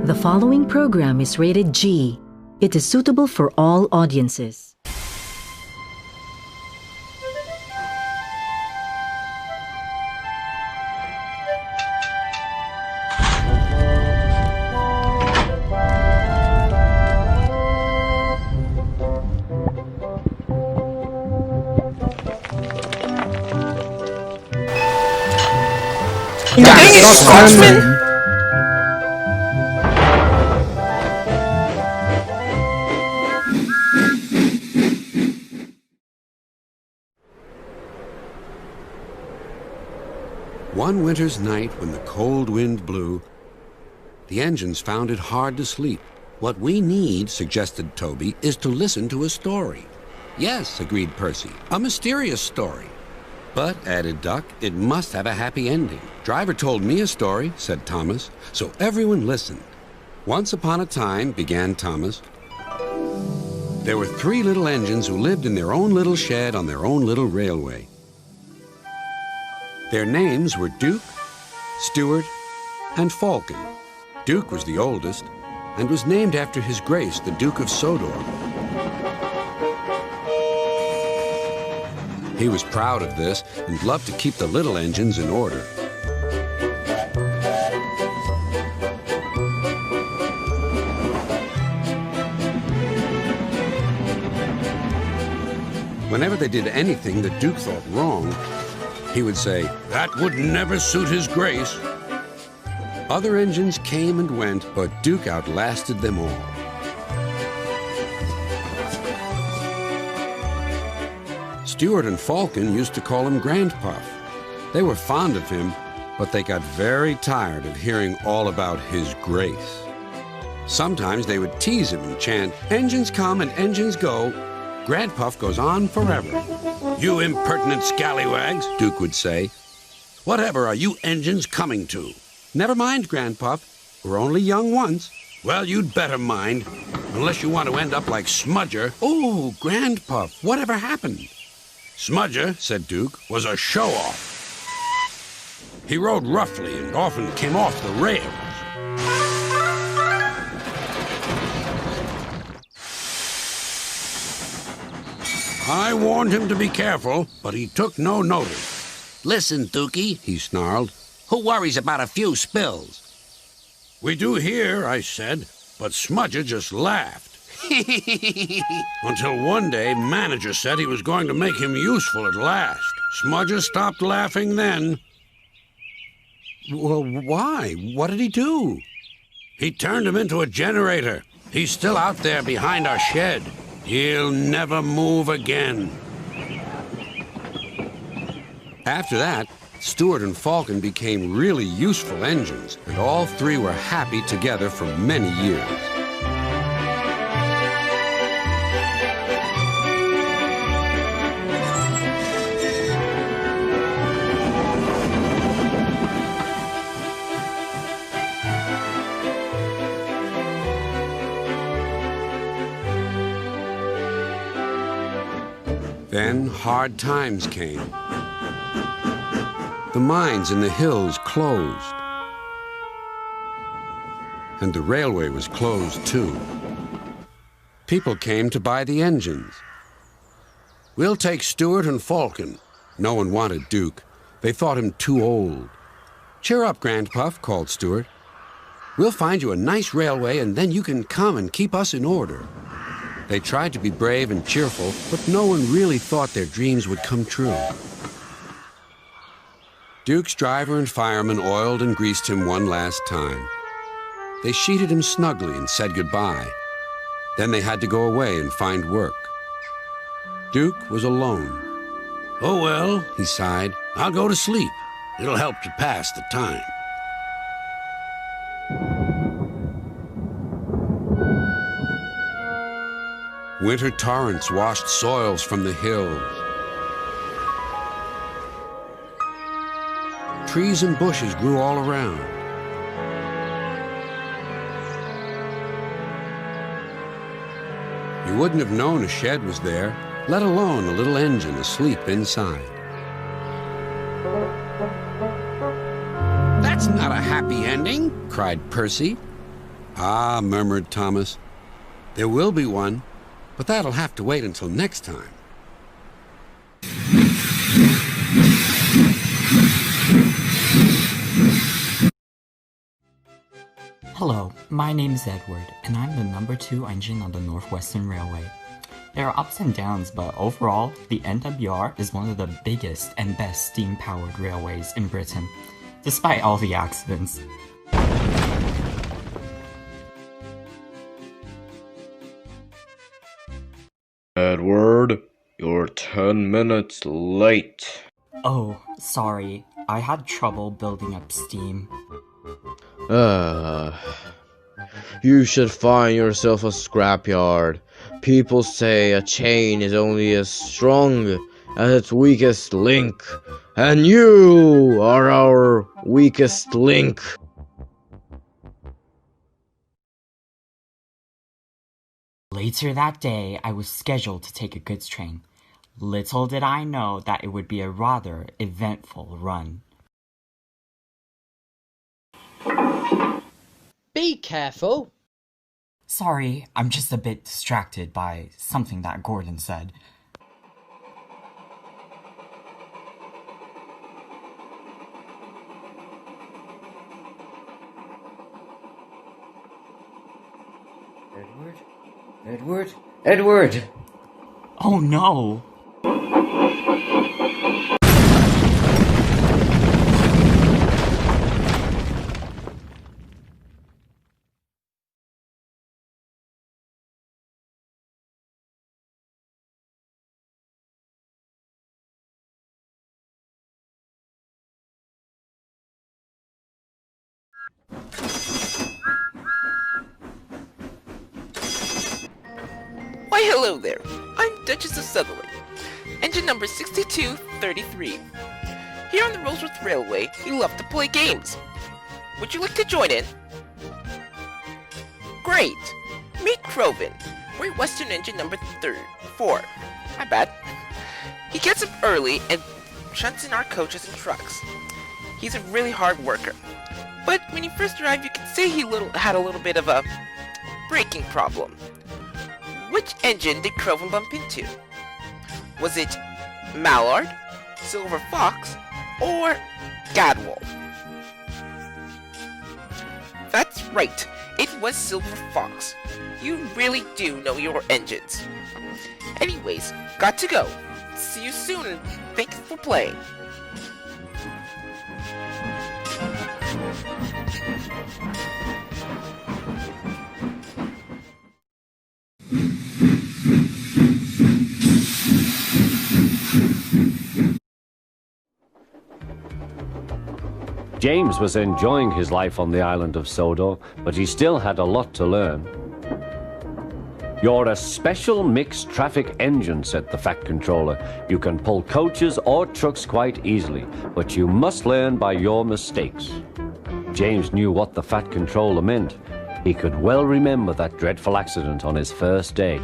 The following program is rated G. It is suitable for all audiences. Dang it, Scotsman! One winter's night when the cold wind blew, the engines found it hard to sleep. What we need, suggested Toby, is to listen to a story. Yes, agreed Percy, a mysterious story. But, added Duck, it must have a happy ending. Driver told me a story, said Thomas, so everyone listened. Once upon a time, began Thomas, there were 3 little engines who lived in their own little shed on their own little railway. Their names were Duke, Stuart, and Falcon. Duke was the oldest and was named after His Grace, the Duke of Sodor. He was proud of this and loved to keep the little engines in order. Whenever they did anything that Duke thought wrong, he would say, "That would never suit His Grace." Other engines came and went, but Duke outlasted them all. Stuart and Falcon used to call him Grandpuff. They were fond of him, but they got very tired of hearing all about His Grace. Sometimes they would tease him and chant, "Engines come and engines go. Grandpuff goes on forever." "You impertinent scallywags," Duke would say. "Whatever are you engines coming to?" "Never mind, Grandpuff. We're only young once." "Well, you'd better mind, unless you want to end up like Smudger." "Oh, Grandpuff, whatever happened?" "Smudger," said Duke, "was a show-off. He rode roughly and often came off the rails. I warned him to be careful, but he took no notice." "Listen, Dookie," he snarled. "Who worries about a few spills?" "We do here," I said, but Smudger just laughed. Until one day, manager said he was going to make him useful at last. Smudger stopped laughing then. "Well, why? What did he do?" "He turned him into a generator. He's still out there behind our shed. He'll never move again." After that, Stuart and Falcon became really useful engines, and all 3 were happy together for many years. Then hard times came. The mines in the hills closed. And the railway was closed too. People came to buy the engines. "We'll take Stuart and Falcon." No one wanted Duke. They thought him too old. "Cheer up, Grandpuff," called Stuart. "We'll find you a nice railway and then you can come and keep us in order." They tried to be brave and cheerful, but no one really thought their dreams would come true. Duke's driver and fireman oiled and greased him one last time. They sheeted him snugly and said goodbye. Then they had to go away and find work. Duke was alone. "Oh well," he sighed, "I'll go to sleep. It'll help to pass the time." Winter torrents washed soils from the hills. Trees and bushes grew all around. You wouldn't have known a shed was there, let alone a little engine asleep inside. "That's not a happy ending," cried Percy. Ah, murmured Thomas. There will be one, but that'll have to wait until next time. Hello, my name is Edward, and I'm the number 2 engine on the Northwestern Railway. There are ups and downs, but overall, the NWR is one of the biggest and best steam-powered railways in Britain, despite all the accidents. Edward, you're 10 minutes late. Oh, sorry, I had trouble building up steam. You should find yourself a scrapyard. People say a chain is only as strong as its weakest link, and you are our weakest link. Later that day, I was scheduled to take a goods train. Little did I know that it would be a rather eventful run. Be careful. Sorry, I'm just a bit distracted by something that Gordon said. Edward! Oh no! Why hello there, I'm Duchess of Sutherland, engine number 6233. Here on the Rosewood Railway, we love to play games. Would you like to join in? Great! Meet Crovin, Great Western engine number 4. My bad. He gets up early and shunts in our coaches and trucks. He's a really hard worker. But when he first arrived, you could say he had a little bit of a braking problem. Which engine did Crovin bump into? Was it Mallard, Silver Fox, or Gadwal? That's right, it was Silver Fox. You really do know your engines. Anyways, got to go. See you soon and thanks for playing. James was enjoying his life on the island of Sodor, but he still had a lot to learn. You're a special mixed traffic engine, said the Fat Controller. You can pull coaches or trucks quite easily, but you must learn by your mistakes. James knew what the Fat Controller meant. He could well remember that dreadful accident on his first day.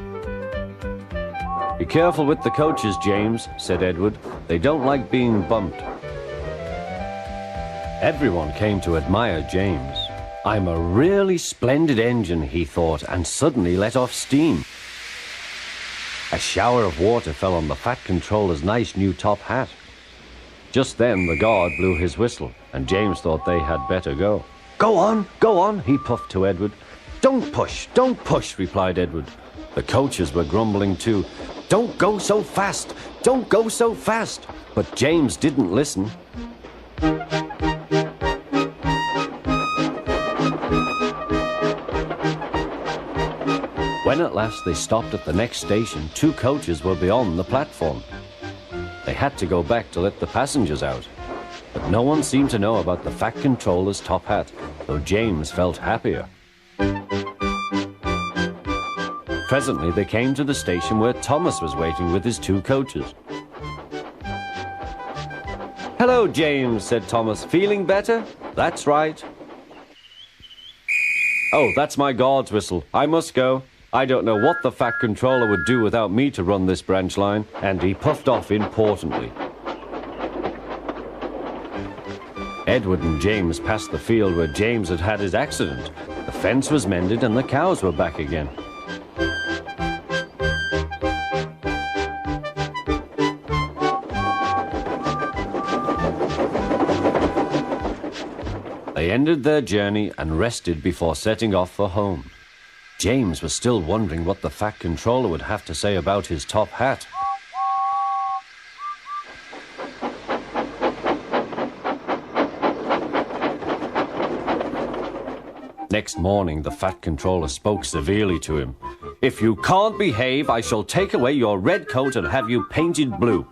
Be careful with the coaches, James, said Edward. They don't like being bumped. Everyone came to admire James. I'm a really splendid engine, he thought, and suddenly let off steam. A shower of water fell on the Fat Controller's nice new top hat. Just then the guard blew his whistle, and James thought they had better go. Go on, he puffed to Edward. Don't push, replied Edward. The coaches were grumbling too. Don't go so fast, don't go so fast. But James didn't listen. When at last they stopped at the next station, 2 coaches were beyond the platform. They had to go back to let the passengers out. But no one seemed to know about the Fat Controller's top hat, though James felt happier. Presently they came to the station where Thomas was waiting with his 2 coaches. Hello, James, said Thomas. Feeling better? That's right. Oh, that's my guard's whistle. I must go. I don't know what the Fat Controller would do without me to run this branch line, and he puffed off importantly. Edward and James passed the field where James had had his accident. The fence was mended and the cows were back again. They ended their journey and rested before setting off for home. James was still wondering what the Fat Controller would have to say about his top hat. Next morning, the Fat Controller spoke severely to him. "If you can't behave, I shall take away your red coat and have you painted blue."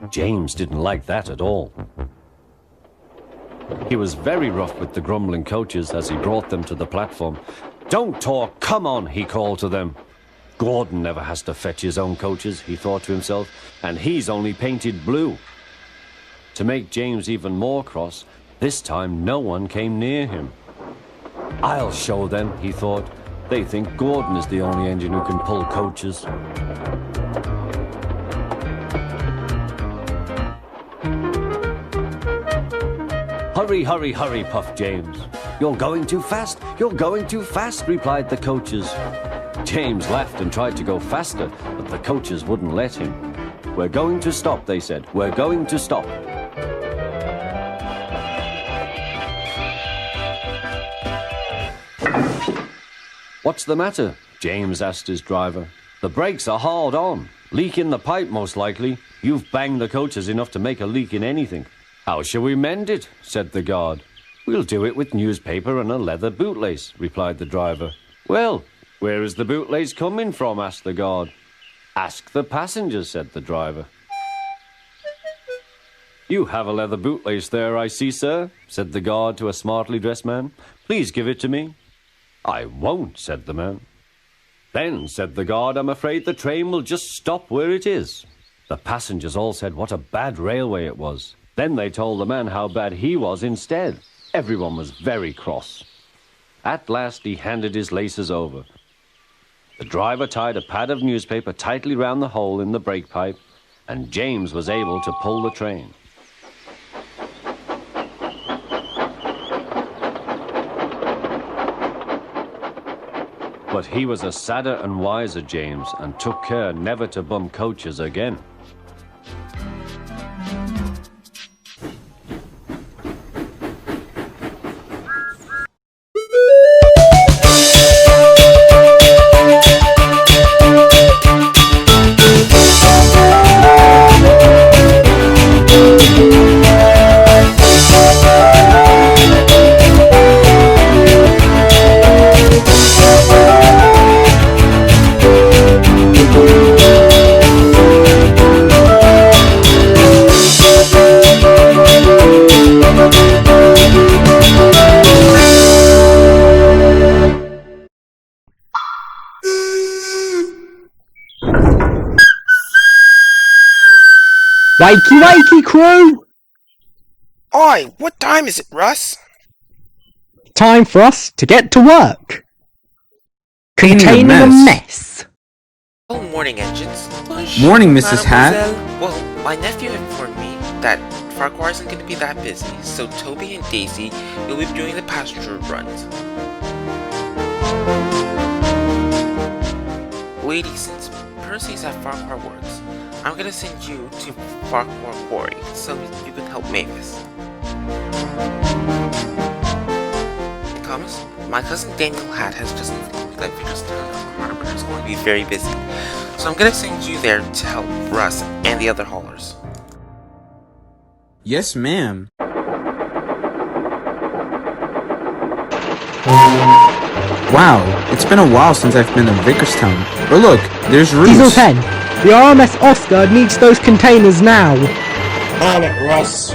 James didn't like that at all. He was very rough with the grumbling coaches as he brought them to the platform. "Don't talk, come on," he called to them. "Gordon never has to fetch his own coaches," he thought to himself, "and he's only painted blue." To make James even more cross, this time no one came near him. "I'll show them," he thought. "They think Gordon is the only engine who can pull coaches." "Hurry, hurry, hurry," puffed James. "You're going too fast, you're going too fast," replied the coaches. James laughed and tried to go faster, but the coaches wouldn't let him. "We're going to stop," they said. "We're going to stop." "What's the matter?" James asked his driver. "The brakes are hard on. Leak in the pipe, most likely. You've banged the coaches enough to make a leak in anything." "How shall we mend it?" said the guard. "We'll do it with newspaper and a leather bootlace," replied the driver. "Well, where is the bootlace coming from?" asked the guard. "Ask the passengers," said the driver. "You have a leather bootlace there, I see, sir," said the guard to a smartly dressed man. "Please give it to me." "I won't," said the man. "Then," said the guard, "I'm afraid the train will just stop where it is." The passengers all said what a bad railway it was. Then they told the man how bad he was instead. Everyone was very cross. At last he handed his laces over. The driver tied a pad of newspaper tightly round the hole in the brake pipe, and James was able to pull the train. But he was a sadder and wiser James, and took care never to bump coaches again. Wakey, wakey, crew! Oi, what time is it, Russ? Time for us to get to work. Containing a mess. Oh, morning, engines. Morning, Mrs. Hat. Mademoiselle. Well, my nephew informed me that Farquhar isn't going to be that busy, so Toby and Daisy will be doing the passenger runs. Ladies, since Percy's at Farquhar Works, I'm going to send you to Farquhar Quarry so you can help Mavis. Thomas, my cousin Daniel Hat has just informed me that Victorstown Harbor is going to be very busy, so I'm going to send you there to help Russ and the other haulers. Yes, ma'am. Wow, it's been a while since I've been in Vickerstown. But look, there's Roos. Diesel 10, the RMS Oscar needs those containers now. On it, Russ.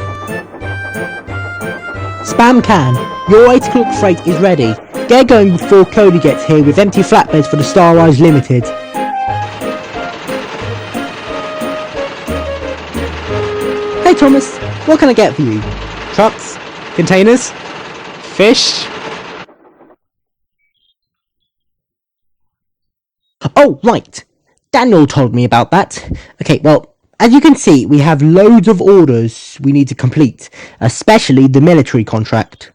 Spam can, your 8 o'clock freight is ready. Get going before Cody gets here with empty flatbeds for the Star Rise Limited. Hey Thomas, what can I get for you? Trucks? Containers? Fish? Oh, right. Daniel told me about that. Okay, well, As you can see, we have loads of orders we need to complete, especially the military contract.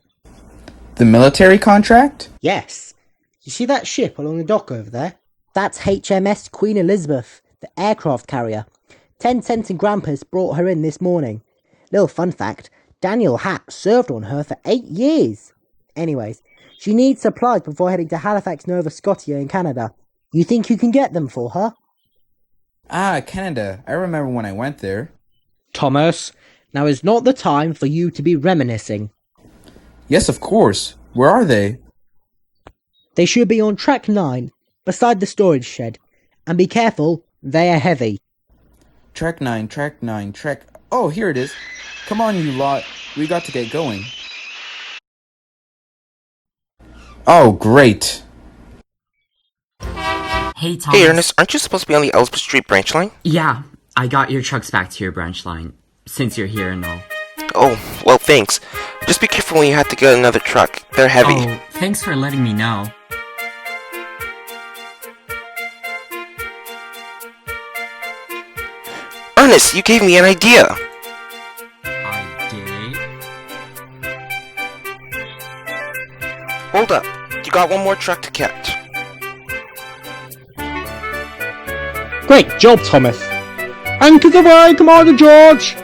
The military contract? Yes. You see that ship along the dock over there? That's HMS Queen Elizabeth, the aircraft carrier. 10 Cent and Grampus brought her in this morning. Little fun fact, Daniel Hatt served on her for 8 years. Anyways, she needs supplies before heading to Halifax, Nova Scotia in Canada. You think you can get them for her? Ah, Canada. I remember when I went there. Thomas, now is not the time for you to be reminiscing. Yes, of course. Where are they? They should be on track 9, beside the storage shed. And be careful, they are heavy. Track 9, track... Oh, here it is. Come on, you lot. We got to get going. Oh, great. Hey, Thomas. Hey, Ernest, aren't you supposed to be on the Elsbeth Street branch line? Yeah, I got your trucks back to your branch line, since you're here and all. Oh, well, thanks. Just be careful when you have to get another truck. They're heavy. Oh, thanks for letting me know. Ernest, you gave me an idea. I did? Hold up. You got one more truck to catch. Great job, Thomas. Anchors away, Commander George!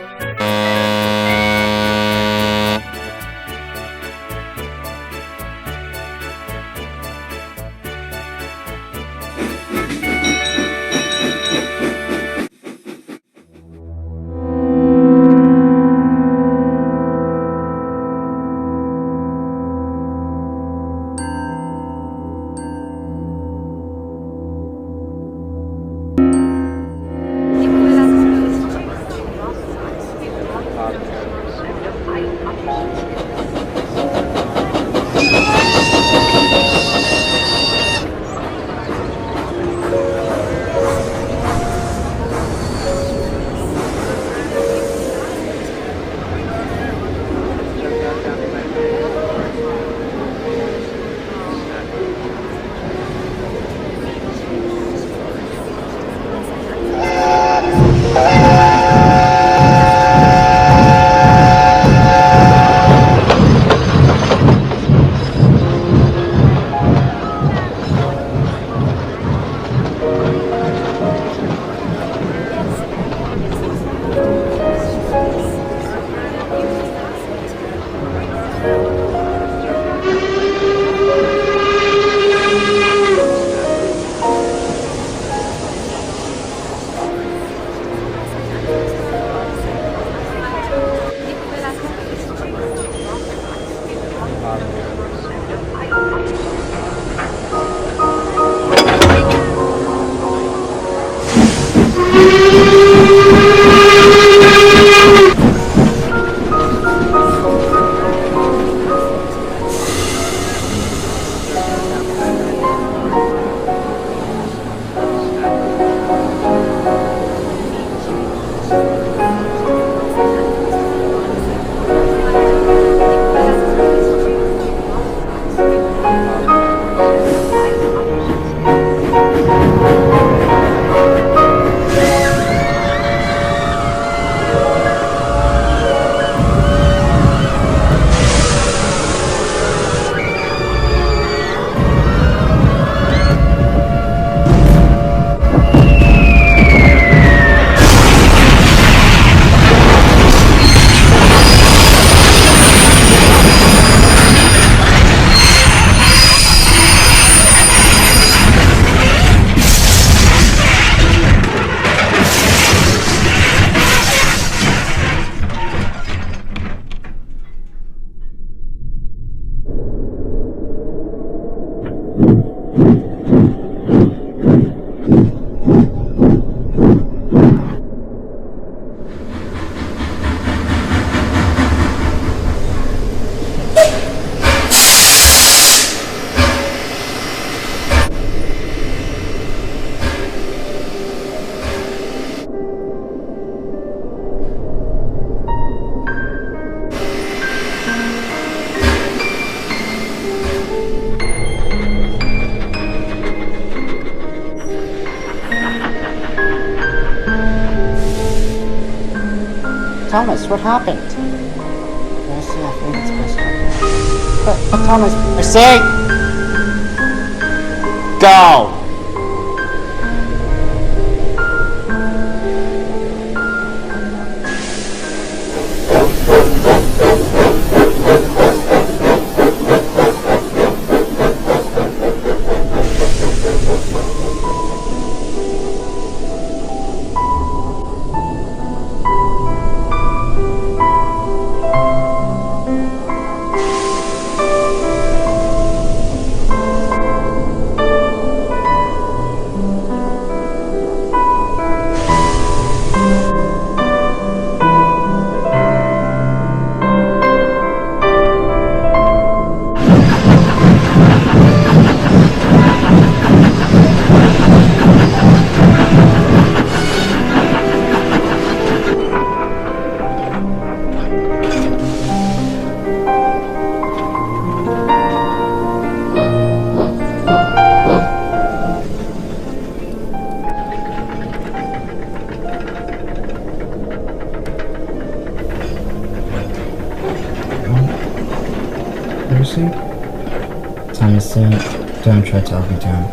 Thomas, what happened? Mercy, I think it's best. But Thomas, Mercy! Go! Lucy? Thomas, don't try talking to him.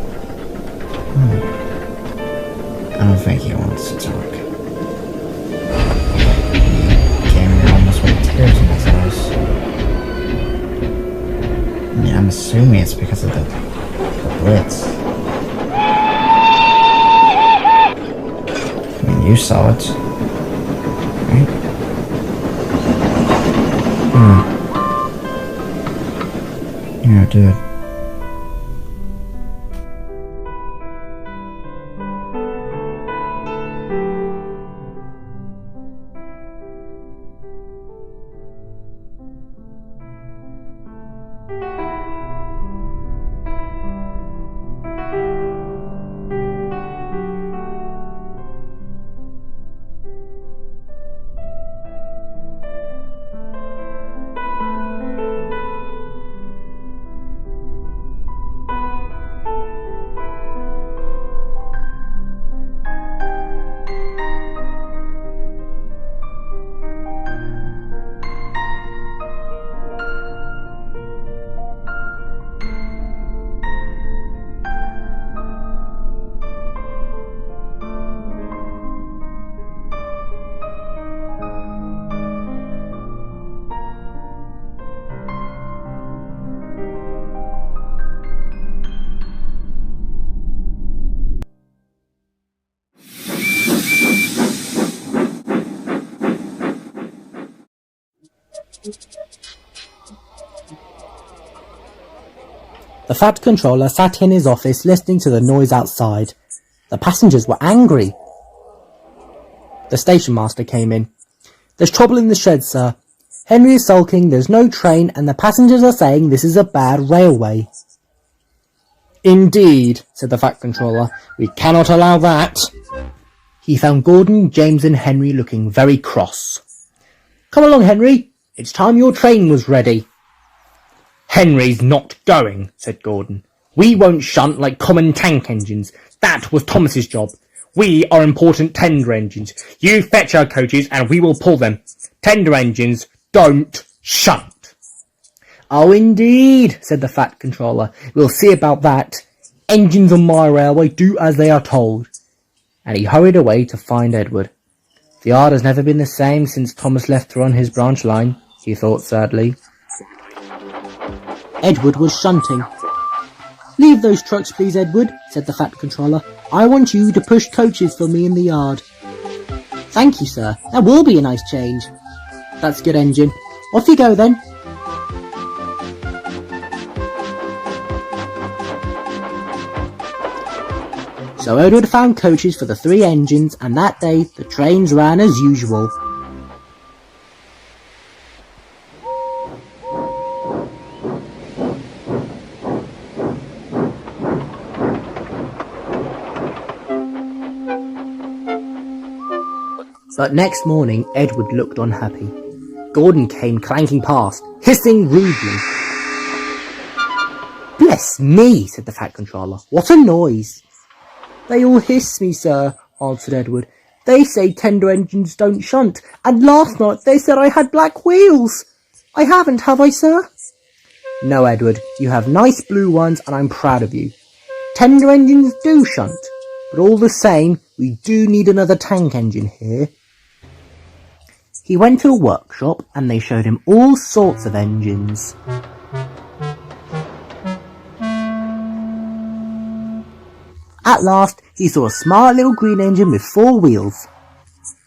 I don't think he wants to talk. He came here almost with tears in his eyes. I mean, I'm assuming it's because of the blitz. I mean, you saw it, right? Yeah, dude. The Fat Controller sat in his office listening to the noise outside. The passengers were angry. The station master came in. "There's trouble in the shed, sir. Henry is sulking, there's no train, and the passengers are saying this is a bad railway." "Indeed," said the Fat Controller. "We cannot allow that." He found Gordon, James and Henry looking very cross. "Come along, Henry. It's time your train was ready." "Henry's not going," said Gordon. "We won't shunt like common tank engines. That was Thomas's job. We are important tender engines. You fetch our coaches and we will pull them. Tender engines don't shunt." "Oh, indeed," said the Fat Controller. "We'll see about that. Engines on my railway do as they are told." And he hurried away to find Edward. The yard has never been the same since Thomas left to run his branch line, he thought sadly. Edward was shunting. "Leave those trucks, please, Edward," said the Fat Controller. "I want you to push coaches for me in the yard." "Thank you, sir. That will be a nice change." "That's good, Engine. Off you go, then." So Edward found coaches for the 3 engines, and that day the trains ran as usual. But next morning, Edward looked unhappy. Gordon came clanking past, hissing rudely. "Bless me," said the Fat Controller. "What a noise!" "They all hiss me, sir," answered Edward. They say tender engines don't shunt, and last night they said I had black wheels. I haven't, have I, sir? No, Edward, you have nice blue ones and I'm proud of you. Tender engines do shunt, but all the same, we do need another tank engine here. He went to a workshop and they showed him all sorts of engines. At last, he saw a smart little green engine with 4 wheels.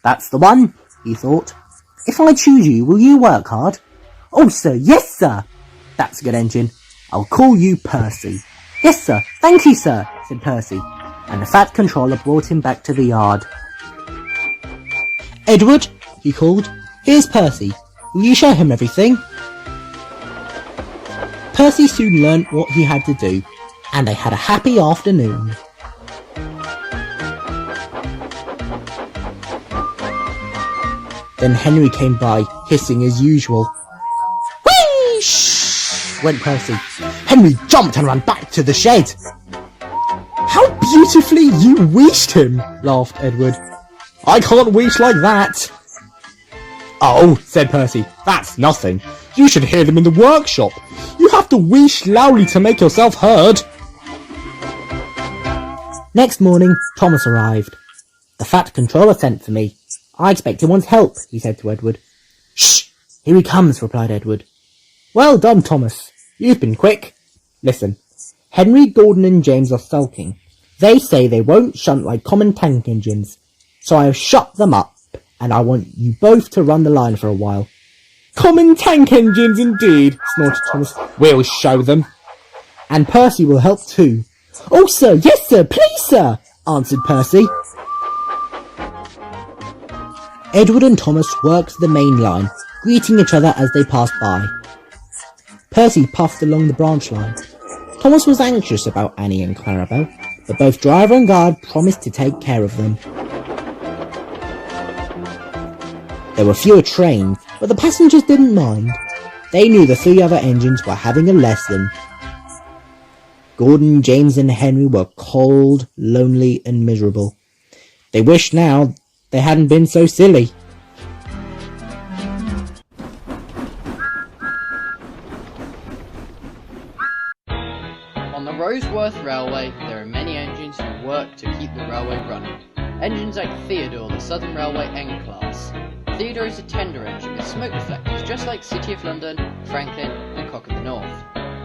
That's the one, he thought. If I choose you, will you work hard? Oh, sir, yes, sir. That's a good engine. I'll call you Percy. Yes, sir. Thank you, sir, said Percy, and the fat controller brought him back to the yard. Edward, he called, here's Percy. Will you show him everything? Percy soon learnt what he had to do, and they had a happy afternoon. Then Henry came by, hissing as usual. Whee! Shh! Went Percy. Henry jumped and ran back to the shed. How beautifully you wheeshed him, laughed Edward. I can't wheesh like that. Oh, said Percy, that's nothing. You should hear them in the workshop. You have to wheesh loudly to make yourself heard. Next morning, Thomas arrived. The fat controller sent for me. I expect he wants help, he said to Edward. Shh! Here he comes, replied Edward. Well done, Thomas. You've been quick. Listen, Henry, Gordon and James are sulking. They say they won't shunt like common tank engines. So I have shut them up, and I want you both to run the line for a while. Common tank engines indeed, snorted Thomas. We'll show them. And Percy will help too. Oh, sir, yes, sir, please, sir, answered Percy. Edward and Thomas worked the main line, greeting each other as they passed by. Percy puffed along the branch line. Thomas was anxious about Annie and Clarabelle, but both driver and guard promised to take care of them. There were fewer trains, but the passengers didn't mind. They knew the 3 other engines were having a lesson. Gordon, James and Henry were cold, lonely and miserable. They wished now they hadn't been so silly. On the Rosewood Railway, there are many engines who work to keep the railway running. Engines like Theodore, the Southern Railway N-Class. Theodore is a tender engine with smoke deflectors, just like City of London, Franklin and Cock of the North.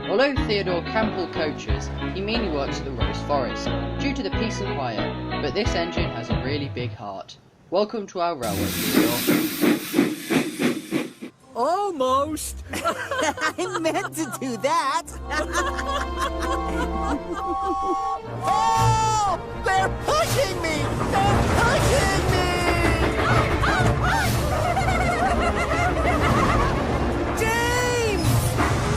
Although Theodore can pull coaches, he mainly works at the Rose Forest, due to the peace and quiet, but this engine has a really big heart. Welcome to our railway, Theodore. Almost! I meant to do that! Oh! They're pushing me! They're pushing me! James!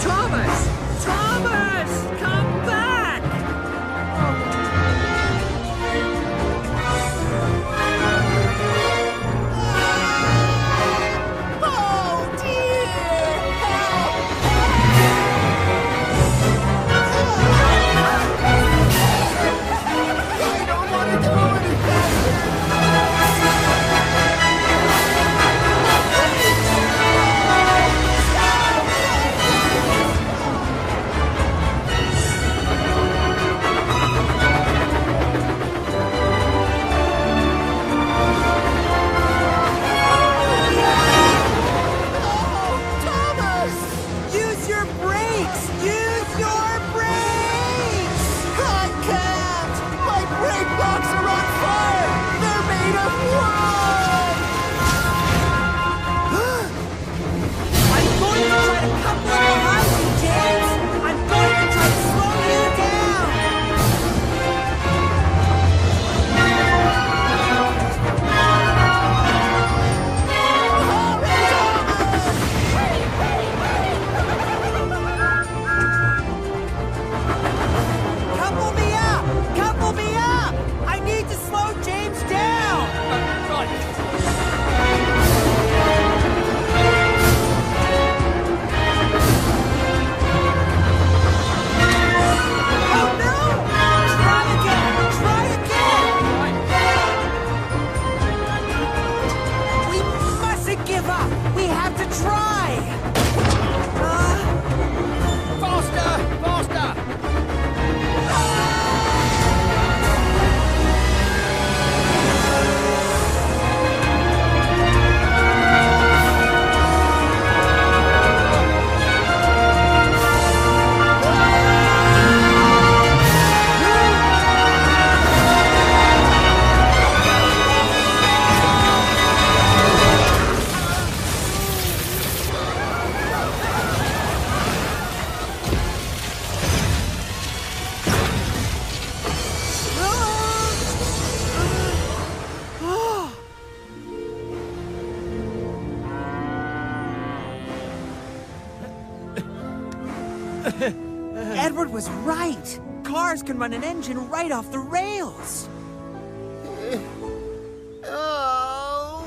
Thomas! Thomas! Come back! Oh dear! Help! Edward was right. Cars can run an engine right off the rails. Oh.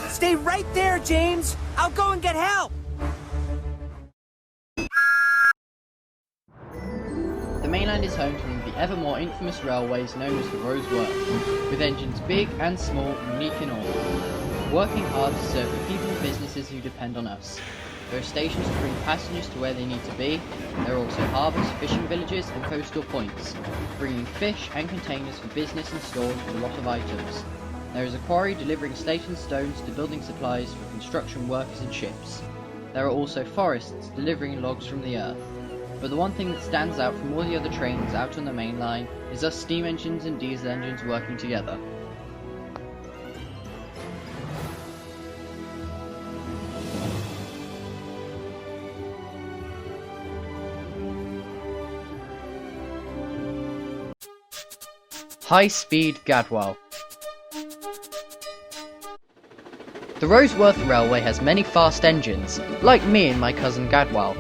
Stay right there, James. I'll go and get help. The mainland is home to one of the ever more infamous railways known as the Rosewood, with engines big and small, unique in all, working hard to serve the people and businesses who depend on us. There are stations to bring passengers to where they need to be. There are also harbours, fishing villages and coastal points, bringing fish and containers for business and stores with a lot of items. There is a quarry delivering slate and stones to building supplies for construction workers and ships. There are also forests delivering logs from the earth. But the one thing that stands out from all the other trains out on the main line is us steam engines and diesel engines working together. High-speed Gadwal. The Roseworth Railway has many fast engines, like me and my cousin Gadwal,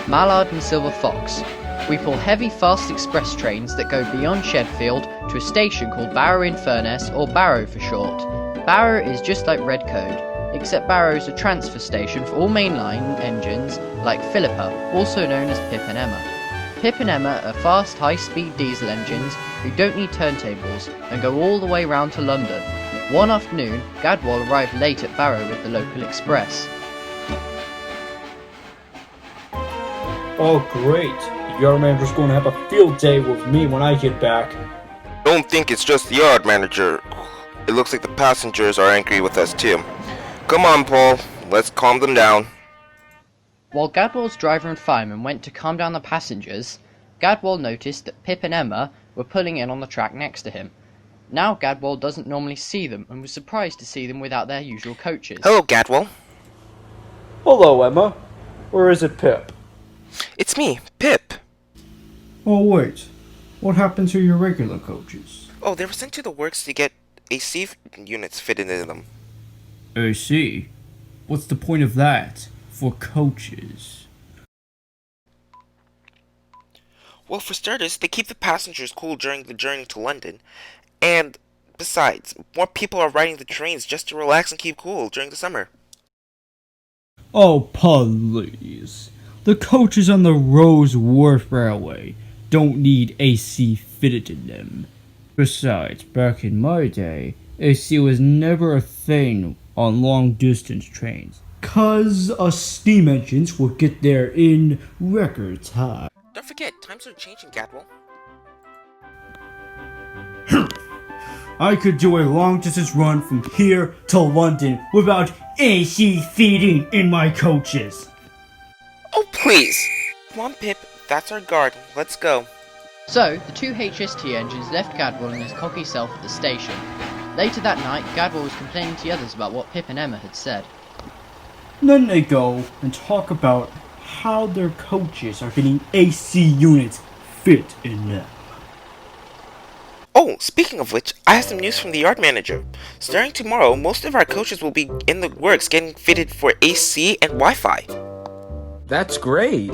Mallard and Silver Fox. We pull heavy fast express trains that go beyond Shedfield to a station called Barrow-in-Furness, or Barrow for short. Barrow is just like Redcode, except Barrow is a transfer station for all mainline engines like Philippa, also known as Pip and Emma. Pip and Emma are fast high-speed diesel engines who don't need turntables and go all the way round to London. One afternoon, Gadwal arrived late at Barrow with the local express. Oh great, the yard manager's going to have a field day with me when I get back. Don't think it's just the yard manager. It looks like the passengers are angry with us too. Come on, Paul, let's calm them down. While Gadwal's driver and fireman went to calm down the passengers, Gadwal noticed that Pip and Emma were pulling in on the track next to him. Now Gadwal doesn't normally see them and was surprised to see them without their usual coaches. Hello, Gadwal. Hello, Emma. Or is it Pip? It's me, Pip. Oh wait, what happened to your regular coaches? Oh, they were sent to the works to get AC units fitted into them. AC? What's the point of that for coaches? Well, for starters, they keep the passengers cool during the journey to London. And, besides, more people are riding the trains just to relax and keep cool during the summer. Oh, please. The coaches on the Rosewood Railway don't need AC fitted in them. Besides, back in my day, AC was never a thing on long-distance trains, 'cause steam engines would get there in record time. Don't forget, times are changing, Gadwal. I could do a long-distance run from here to London without AC feeding in my coaches. Oh, please! Come on, Pip, that's our guard. Let's go. So, the two HST engines left Gadwal and his cocky self at the station. Later that night, Gadwal was complaining to the others about what Pip and Emma had said. Then they go and talk about how their coaches are getting AC units fit in them. Oh, speaking of which, I have some news from the yard manager. Starting tomorrow, most of our coaches will be in the works getting fitted for AC and Wi-Fi. That's great.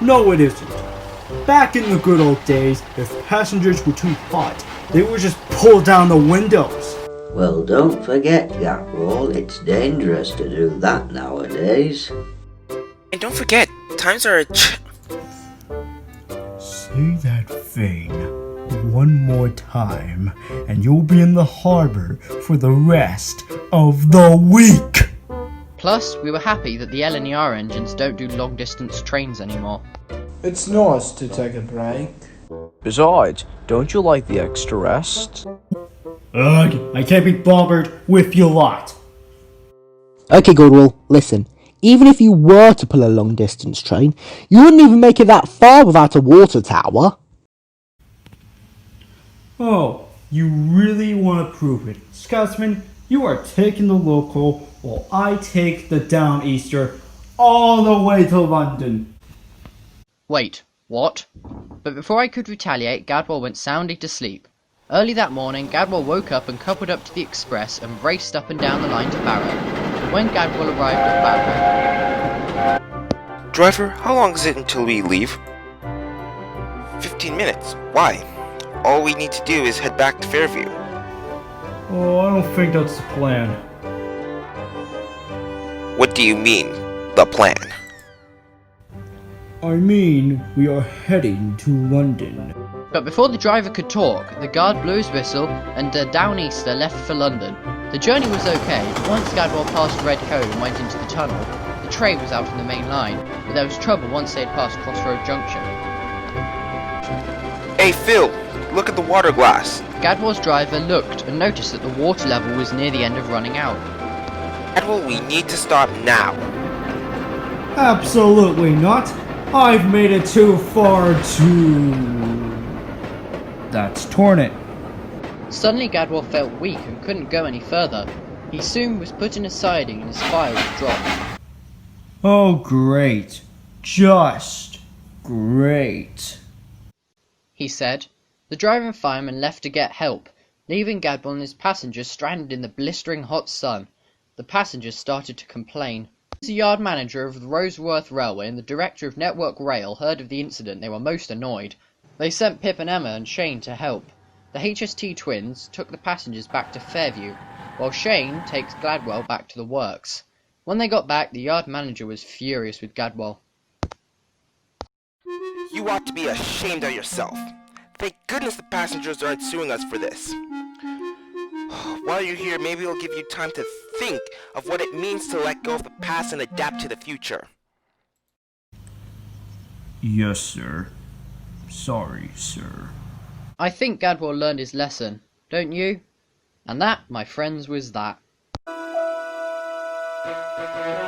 No, it isn't. Back in the good old days, if passengers were too hot, they would just pull down the windows. Well, don't forget, Gadwal, it's dangerous to do that nowadays. And don't forget, times are Say that thing one more time, and you'll be in the harbor for the rest of the week. Plus, we were happy that the LNER engines don't do long-distance trains anymore. It's nice to take a break. Besides, don't you like the extra rest? Ugh, I can't be bothered with you lot. Okay, Gadwal, listen. Even if you were to pull a long-distance train, you wouldn't even make it that far without a water tower. Oh, you really want to prove it. Scotsman, you are taking the local, while I take the Downeaster all the way to London. Wait, what? But before I could retaliate, Gadwal went soundly to sleep. Early that morning, Gadwal woke up and coupled up to the express and raced up and down the line to Barrow. But when Gadwal arrived at Barrow... Driver, how long is it until we leave? 15 minutes. Why? All we need to do is head back to Fairview. Oh, I don't think that's the plan. What do you mean, the plan? I mean, we are heading to London. But before the driver could talk, the guard blew his whistle and the Downeaster left for London. The journey was okay, but once Gadwal passed the red code and went into the tunnel, the train was out on the main line, but there was trouble once they had passed Crossroad Junction. Hey Phil, look at the water glass. Gadwal's driver looked and noticed that the water level was near the end of running out. Gadwal, we need to stop now. Absolutely not. I've made it too far to... That's torn it. Suddenly Gadwal felt weak and couldn't go any further. He soon was put in a siding and his fire was dropped. Oh great. Just great. He said. The driver and fireman left to get help, leaving Gadwal and his passengers stranded in the blistering hot sun. The passengers started to complain. The yard manager of the Rosewood Railway and the director of Network Rail heard of the incident. They were most annoyed. They sent Pip and Emma and Shane to help. The HST twins took the passengers back to Fairview, while Shane takes Gadwal back to the works. When they got back, the yard manager was furious with Gadwal. You ought to be ashamed of yourself. Thank goodness the passengers aren't suing us for this. While you're here, maybe it'll give you time to think of what it means to let go of the past and adapt to the future. Yes, sir. Sorry, sir. I think Gadwal learned his lesson, don't you? And that, my friends, was that. Bye.